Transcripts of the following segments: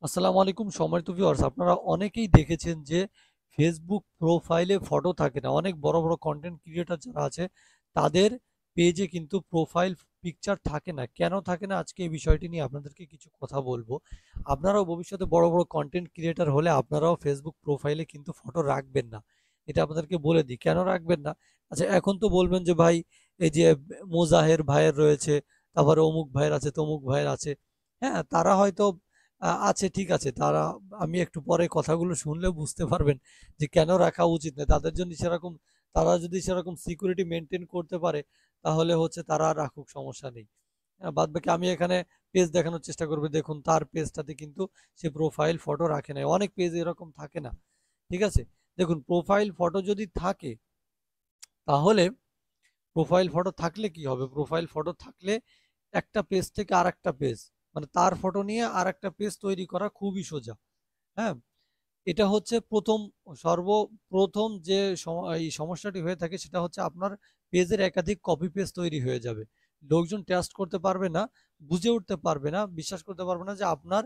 আসসালামু আলাইকুম সম্মানিত ভিউয়ার্স, আপনারা অনেকেই দেখেছেন যে ফেসবুক প্রোফাইলে ফটো থাকে না। অনেক বড় বড় কন্টেন্ট ক্রিয়েটর যারা আছে তাদের পেজে কিন্তু প্রোফাইল পিকচার থাকে না। কেন থাকে না, আজকে এই বিষয়টি নিয়ে আপনাদেরকে কিছু কথা বলবো। আপনারাও ভবিষ্যতে বড় বড় কন্টেন্ট ক্রিয়েটর হলে আপনারাও ফেসবুক প্রোফাইলে কিন্তু ফটো রাখবেন না। এটা আপনাদেরকে বলে দিই কেন রাখবেন না। আচ্ছা, এখন তো বলবেন যে ভাই, এই যে মোজাহের ভাইয়ের রয়েছে, তারপরে অমুক ভাইয়ের আছে, তমুক ভাইয়ের আছে। হ্যাঁ, তারা হয়তো আছে, ঠিক আছে। আমি একটু পরে কথাগুলো শুনলে বুঝতে পারবেন যে কেন রাখা উচিত না। তারা যদি সেরকম সিকিউরিটি মেইনটেইন করতে পারে, তাহলে হচ্ছে তারা রাখুক, সমস্যা নেই। বাদবাকি আমি এখানে পেজ দেখানোর চেষ্টা করব। দেখুন, তার পেজটাতে কিন্তু সে প্রোফাইল ফটো রাখে নাই। অনেক পেজ এরকম থাকে না। ঠিক আছে? দেখুন, প্রোফাইল ফটো যদি থাকে, তাহলে প্রোফাইল ফটো থাকলে কি হবে? প্রোফাইল ফটো থাকলে একটা পেজ থেকে আরেকটা পেজ, মানে তার ফটো নিয়ে আরেকটা পেজ তৈরি করা খুবই সোজা। হ্যাঁ? এটা হচ্ছে সর্বপ্রথম যে এই সমস্যাটি হয়ে থাকে, সেটা হচ্ছে আপনার পেজের একাধিক কপি পেজ তৈরি হয়ে যাবে। লোকজন ট্রাস্ট করতে পারবে না, বুঝে উঠতে পারবে না, বিশ্বাস করতে পারবে না যে আপনার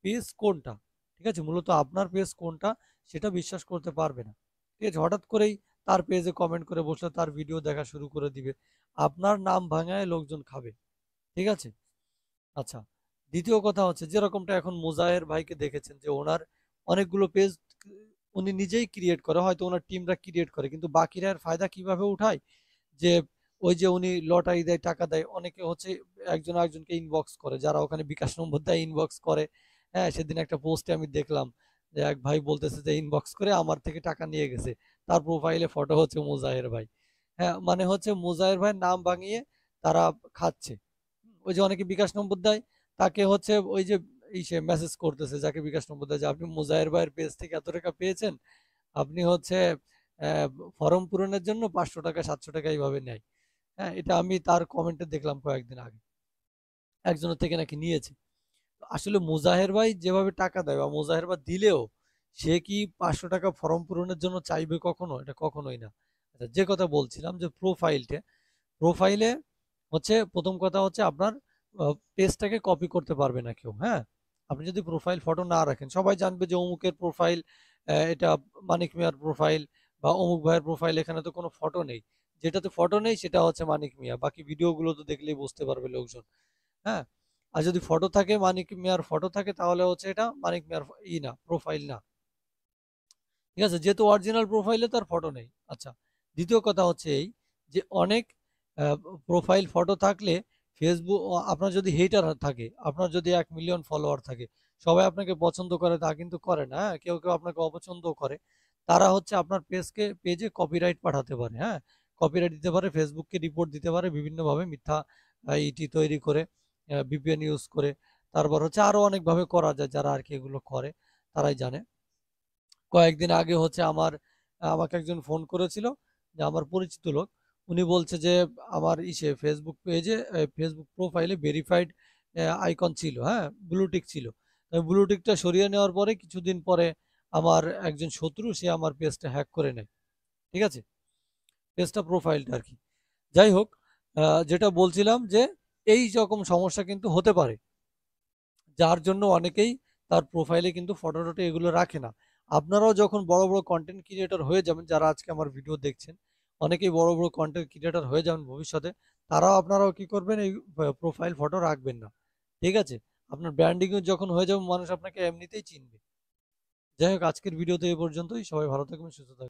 পেজ কোনটা। ঠিক আছে? মূলত আপনার পেজ কোনটা সেটা বিশ্বাস করতে পারবে না। ঠিক আছে? হঠাৎ করেই তার পেজে কমেন্ট করে বসলে তার ভিডিও দেখা শুরু করে দিবে। আপনার নাম ভাঙায় লোকজন খাবে। ঠিক আছে? আচ্ছা, দ্বিতীয় কথা হচ্ছে, যেরকমটা এখন মোজাহের ভাইকে দেখেছেন যে ওনার অনেকগুলো পেজ উনি নিজেই ক্রিয়েট করে, হয়তো ওনার টিমরা ক্রিয়েট করে, কিন্তু বাকিরা এর ফায়দা কিভাবে উঠায়? যে ওই যে উনি লটারি দেয়, টাকা দেয়, অনেকে হচ্ছে একজন আরেকজনকে ইনবক্স করে, যারা ওখানে বিকাশ নম্বর দেয় ইনবক্স করে। হ্যাঁ, সেদিন একটা পোস্টে আমি দেখলাম যে এক ভাই বলতেছে যে ইনবক্স করে আমার থেকে টাকা নিয়ে গেছে। তার প্রোফাইলে ফটো হচ্ছে মোজাহের ভাই। হ্যাঁ, মানে হচ্ছে মোজাহের ভাইয়ের নাম ভাঙিয়ে তারা খাচ্ছে। ওই যে অনেকে বিকাশ নম্বর দেয়, তাকে হচ্ছে ওই যে সে মেসেজ করতেছে যাকে বিকাশ নম্বর দেয়, যে আপনি মুজাহের ভাইয়ের পেজ থেকে এত টাকা পেয়েছেন, আপনি হচ্ছে ফর্ম পূরণের জন্য 500 টাকা 700 টাকা এইভাবে নেয়। হ্যাঁ, এটা আমি তার কমেন্টে দেখলাম কয়েকদিন আগে একজনের থেকে নাকি নিয়েছে। তো আসলে মুজাহের ভাই যেভাবে টাকা দেয়, বা মুজাহের ভাই দিলেও সে কি 500 টাকা ফর্ম পূরণের জন্য চাইবে কখনো? এটা কখনোই না। আচ্ছা, যে কথা বলছিলাম যে প্রোফাইলে হচ্ছে প্রথম কথা হচ্ছে আপনার পেজটাকে কপি করতে পারবে না কেউ। হ্যাঁ, আপনি যদি প্রোফাইল ফটো না রাখেন, সবাই জানবে যে অমুকের প্রোফাইল, এটা মানিক মিয়ার প্রোফাইল, বা অমুক ভাইয়ের প্রোফাইল। এখানে তো কোনো ফটো নেই। যেটাতে ফটো নেই সেটা হচ্ছে মানিক মিয়া। বাকি ভিডিওগুলো তো দেখলেই বুঝতে পারবে লোকজন। হ্যাঁ, আর যদি ফটো থাকে, মানিক মিয়ার ফটো থাকে, তাহলে হচ্ছে এটা মানিক মিয়ার না, প্রোফাইল না। ঠিক আছে? যেহেতু অরিজিনাল প্রোফাইলে তার ফটো নেই। আচ্ছা, দ্বিতীয় কথা হচ্ছে এই যে অনেক প্রোফাইল ফটো থাকলে আপনার যদি হেটার থাকে, আপনার যদি 1 মিলিয়ন ফলোয়ার থাকে, সবাই আপনাকে পছন্দ করে তা কিন্তু করে না। হ্যাঁ, কেউ কেউ আপনাকে অপছন্দও করে। তারা হচ্ছে আপনার পেজে কপিরাইট পাঠাতে পারে। হ্যাঁ, কপিরাইট দিতে পারে, ফেসবুককে রিপোর্ট দিতে পারে বিভিন্নভাবে, মিথ্যা ইটি তৈরি করে, ভিপিএন ইউজ করে। তারপর হচ্ছে আরো অনেকভাবে করা যায়, যারা আর কি এগুলো করে তারাই জানে। কয়েকদিন আগে হচ্ছে আমাকে একজন ফোন করেছিল, যে আমার পরিচিত লোক। উনি বলছে যে আমার ফেসবুক পেজে, ফেসবুক প্রোফাইলে ভেরিফাইড আইকন ছিল, হ্যাঁ, ব্লু টিক ছিল। ব্লু টিকটা সরিয়ে নেওয়ার পরে কিছুদিন পরে আমার একজন শত্রু সে আমার পেজটা হ্যাক করে নেয়। ঠিক আছে? পেজটা, প্রোফাইলটা আর কি। যাই হোক, যেটা বলছিলাম যে এই রকম সমস্যা কিন্তু হতে পারে, যার জন্য অনেকেই তার প্রোফাইলে কিন্তু ফটো টটো এগুলো রাখে না। আপনারাও যখন বড় বড় কন্টেন্ট ক্রিয়েটর হয়ে যাবেন, যারা আজকে আমার ভিডিও দেখছেন, অনেকেই বড় বড় কন্টেন্ট ক্রিয়েটর হয়ে যাবেন ভবিষ্যতে, আপনারাও কি করবেন, এই প্রোফাইল ফটো রাখবেন না। ঠিক আছে? আপনার ব্র্যান্ডিং যখন হয়ে যাবে, মানুষ আপনাকে এমনিতেই চিনবে। যাই হোক, আজকের ভিডিওতে এই পর্যন্তই। সবাই ভালো থাকবেন, সুস্থ থাকবেন।